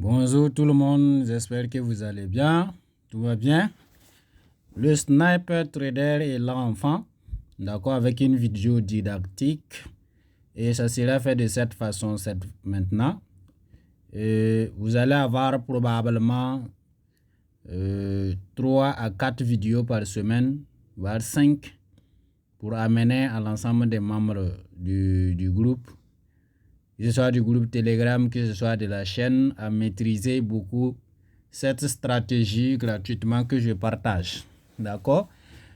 Bonjour tout le monde, j'espère que vous allez bien, tout va bien. Le Sniper Trader est là enfin, d'accord, avec une vidéo didactique et ça sera fait de cette façon maintenant. Et vous allez avoir probablement 3 à 4 vidéos par semaine, voire 5 pour amener à l'ensemble des membres du groupe, que ce soit du groupe Telegram, que ce soit de la chaîne, à maîtriser beaucoup cette stratégie gratuitement que je partage. D'accord?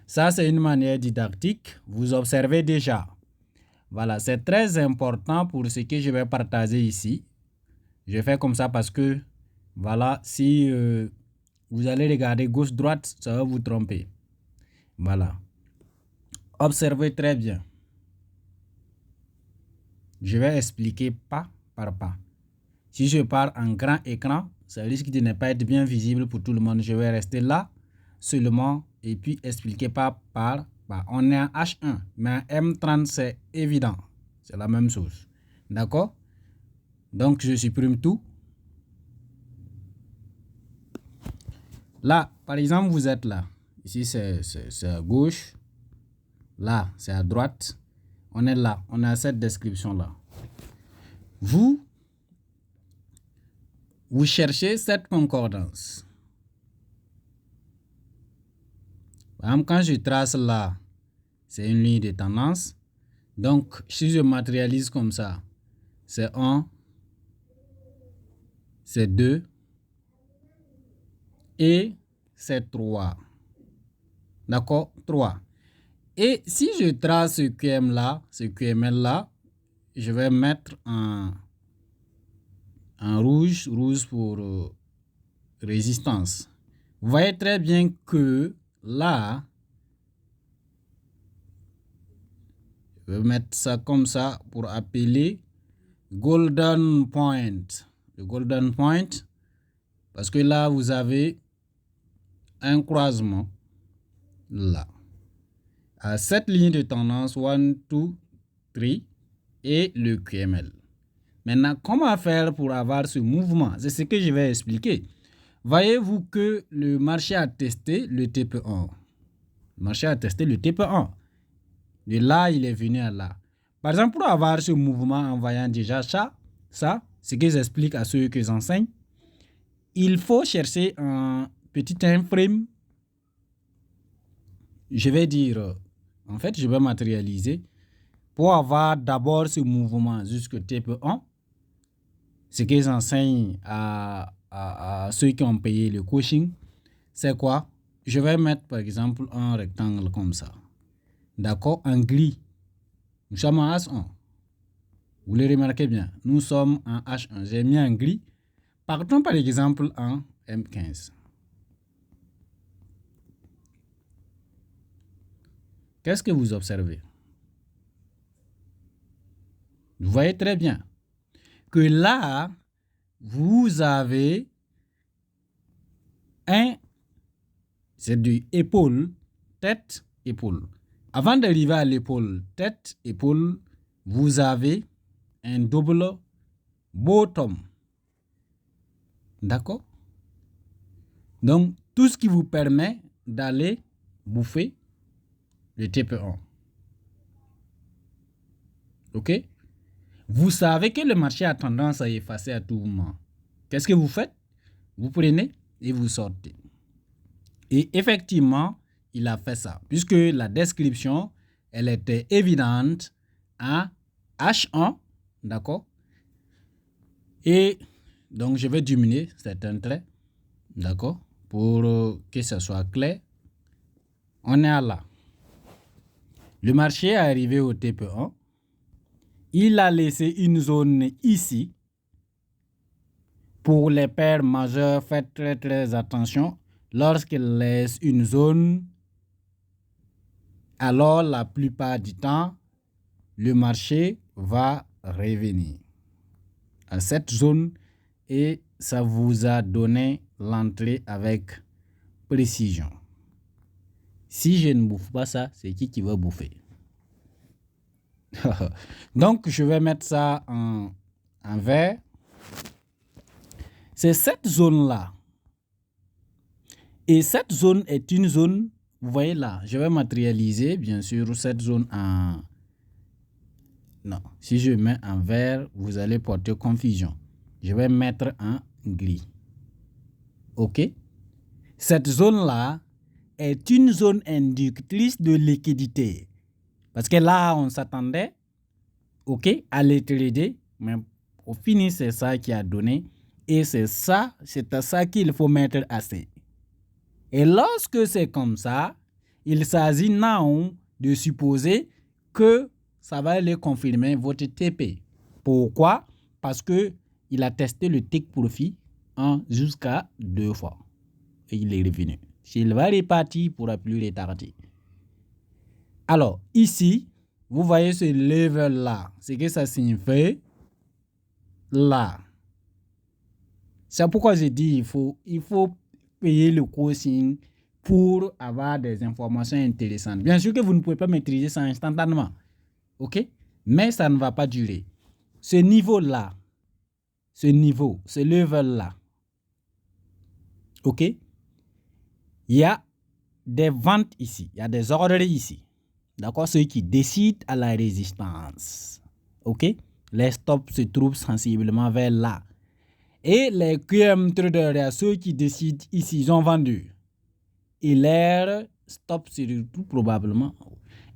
Ça, c'est une manière didactique. Vous observez déjà. Voilà, c'est très important pour ce que je vais partager ici. Je fais comme ça parce que, voilà, si vous allez regarder gauche-droite, ça va vous tromper. Voilà. Observez très bien. Je vais expliquer pas par pas. Si je parle en grand écran, ça risque de ne pas être bien visible pour tout le monde. Je vais rester là seulement et puis expliquer pas par pas. On est en H1, mais en M30, c'est évident. C'est la même chose. D'accord? Donc, je supprime tout. Là, par exemple, vous êtes là. Ici, c'est à gauche. Là, c'est à droite. On est là. On a cette description-là. Vous cherchez cette concordance. Par exemple, quand je trace là, c'est une ligne de tendance. Donc, si je matérialise comme ça, c'est 1, c'est 2 et c'est 3. D'accord? 3. Et si je trace ce QML là, je vais mettre en rouge pour résistance. Vous voyez très bien que là, je vais mettre ça comme ça pour appeler Golden Point. Le Golden Point, parce que là, vous avez un croisement là. À cette ligne de tendance 1, 2, 3 et le QML. Maintenant, comment faire pour avoir ce mouvement? C'est ce que je vais expliquer. Voyez-vous que le marché a testé le TP1. Le marché a testé le TP1. De là, il est venu à là. Par exemple, pour avoir ce mouvement en voyant déjà ça, ce que j'explique à ceux que j'enseigne, il faut chercher un petit time frame. Je vais dire, en fait, je vais matérialiser pour avoir d'abord ce mouvement jusqu'au TP1. Ce que j'enseigne à ceux qui ont payé le coaching, c'est quoi? Je vais mettre par exemple un rectangle comme ça. D'accord? Un gris. Nous sommes en H1. Vous le remarquez bien. Nous sommes en H1. J'ai mis un gris. Partons par exemple en M15. Qu'est-ce que vous observez? Vous voyez très bien que là, vous avez c'est du épaule, tête, épaule. Avant d'arriver à l'épaule, tête, épaule, vous avez un double bottom. D'accord? Donc, tout ce qui vous permet d'aller bouffer le TP1. OK? Vous savez que le marché a tendance à effacer à tout moment. Qu'est-ce que vous faites? Vous prenez et vous sortez. Et effectivement, il a fait ça, puisque la description, elle était évidente à H1, d'accord? Et donc, je vais diminuer certains traits, d'accord? Pour que ça soit clair. On est à là. Le marché est arrivé au TP1. Il a laissé une zone ici. Pour les paires majeures, faites très très attention. Lorsqu'il laisse une zone, alors la plupart du temps, le marché va revenir à cette zone et ça vous a donné l'entrée avec précision. Si je ne bouffe pas ça, c'est qui va bouffer? Donc, je vais mettre ça en vert. C'est cette zone-là. Et cette zone est une zone, vous voyez là, je vais matérialiser bien sûr cette zone en... Non, si je mets en vert, vous allez porter confusion. Je vais mettre en gris. OK? Cette zone-là est une zone inductrice de liquidité. Parce que là, on s'attendait, OK, à les trader, mais au fini, c'est ça qui a donné. Et c'est à ça qu'il faut mettre assez. Et lorsque c'est comme ça, il s'agit now de supposer que ça va aller confirmer votre TP. Pourquoi? Parce qu'il a testé le take profit jusqu'à 2 fois. Et il est revenu. S'il va repartir, il ne pourra plus retarder. Alors, ici, vous voyez ce level-là. Ce que ça signifie là. C'est pourquoi je dis il faut payer le coaching pour avoir des informations intéressantes. Bien sûr que vous ne pouvez pas maîtriser ça instantanément. OK? Mais ça ne va pas durer. Ce niveau-là, ce level-là, OK? Il y a des ventes ici, il y a des ordres ici. D'accord? Ceux qui décident à la résistance. OK? Les stops se trouvent sensiblement vers là. Et les QM traders, ceux qui décident ici, ils ont vendu. Et leur stop se retrouve probablement.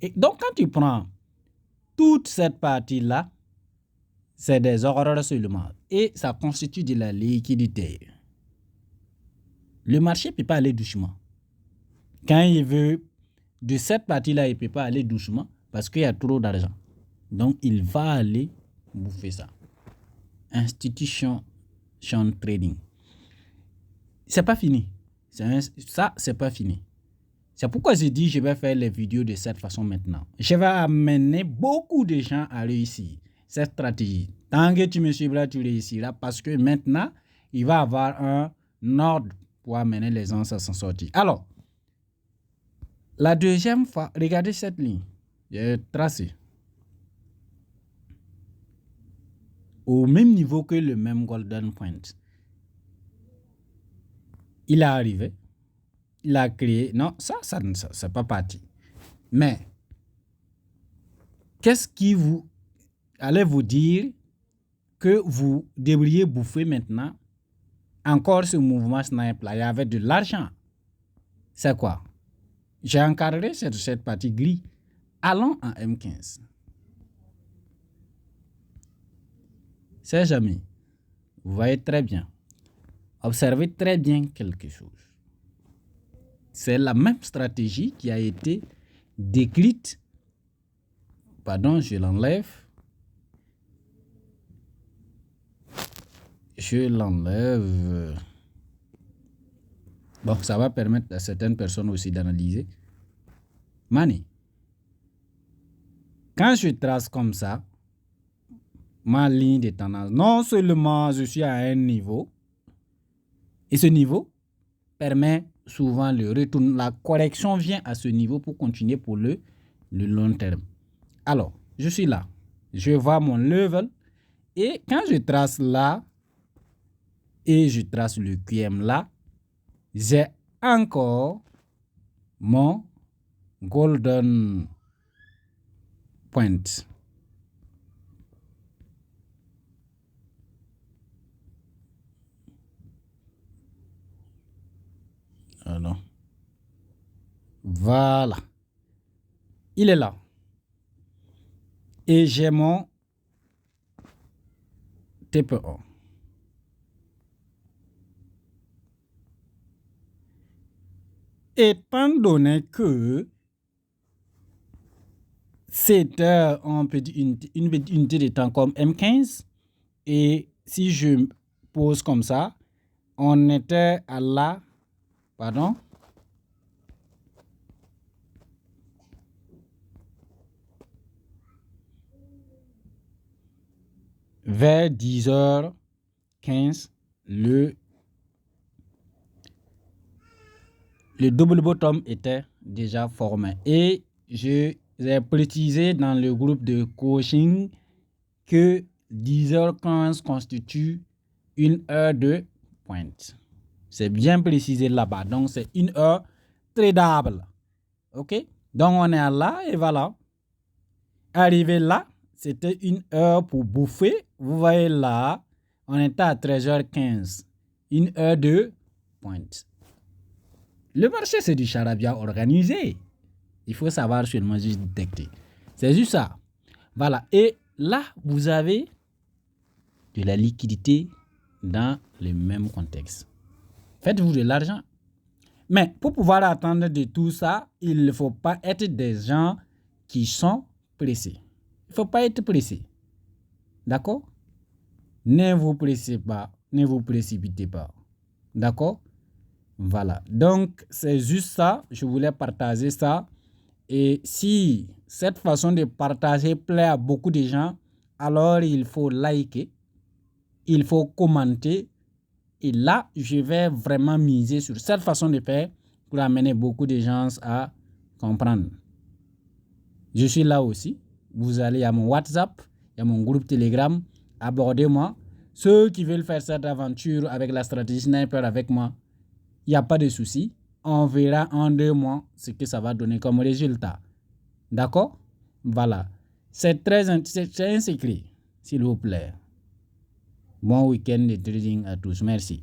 Et donc, quand tu prends toute cette partie-là, c'est des ordres seulement. Et ça constitue de la liquidité. Le marché ne peut pas aller doucement. Quand il veut, de cette partie-là, il ne peut pas aller doucement parce qu'il y a trop d'argent. Donc, il va aller bouffer ça. Institution trading. C'est pas fini. Ça, c'est pas fini. C'est pourquoi j'ai dit je vais faire les vidéos de cette façon maintenant. Je vais amener beaucoup de gens à réussir cette stratégie. Tant que tu me suivras, tu réussiras parce que maintenant, il va y avoir un ordre pour amener les gens à s'en sortir. Alors, la deuxième fois, regardez cette ligne. J'ai tracé. Au même niveau que le même golden point. Il est arrivé. Il a créé. Non, ça c'est pas parti. Mais, qu'est-ce qui vous allez vous dire que vous devriez bouffer maintenant encore ce mouvement snipe là? Il y avait de l'argent. C'est quoi? J'ai encadré cette partie gris. Allons en M15. C'est jamais. Vous voyez très bien. Observez très bien quelque chose. C'est la même stratégie qui a été décrite. Pardon, je l'enlève. Je l'enlève. Bon, ça va permettre à certaines personnes aussi d'analyser. Mani, quand je trace comme ça, ma ligne de tendance, non seulement je suis à un niveau, et ce niveau permet souvent le retour. La correction vient à ce niveau pour continuer pour le long terme. Alors, je suis là. Je vois mon level. Et quand je trace là, et je trace le QM là, j'ai encore mon golden point. Alors, voilà. Il est là. Et j'ai mon TP1. Étant donné que c'est une petite unité de temps comme M15, et si je pose comme ça, on était à la, pardon, vers 10h15, le double bottom était déjà formé. Et j'ai précisé dans le groupe de coaching que 10h15 constitue une heure de points. C'est bien précisé là-bas. Donc, c'est 1 heure tradable. OK? Donc, on est là et voilà. Arrivé là, c'était 1 heure pour bouffer. Vous voyez là, on était à 13h15. 1 heure de pointe. Le marché, c'est du charabia organisé. Il faut savoir seulement juste détecter. C'est juste ça. Voilà. Et là, vous avez de la liquidité dans le même contexte. Faites-vous de l'argent. Mais pour pouvoir attendre de tout ça, il ne faut pas être des gens qui sont pressés. Il ne faut pas être pressé. D'accord? Ne vous pressez pas. Ne vous précipitez pas. D'accord? Voilà. Donc, c'est juste ça. Je voulais partager ça. Et si cette façon de partager plaît à beaucoup de gens, alors il faut liker, il faut commenter. Et là, je vais vraiment miser sur cette façon de faire pour amener beaucoup de gens à comprendre. Je suis là aussi. Vous allez à mon WhatsApp, il y a mon groupe Telegram. Abordez-moi. Ceux qui veulent faire cette aventure avec la stratégie sniper avec moi, il n'y a pas de souci. On verra en 2 mois ce que ça va donner comme résultat. D'accord? Voilà. C'est un secret, s'il vous plaît. Bon week-end de trading à tous. Merci.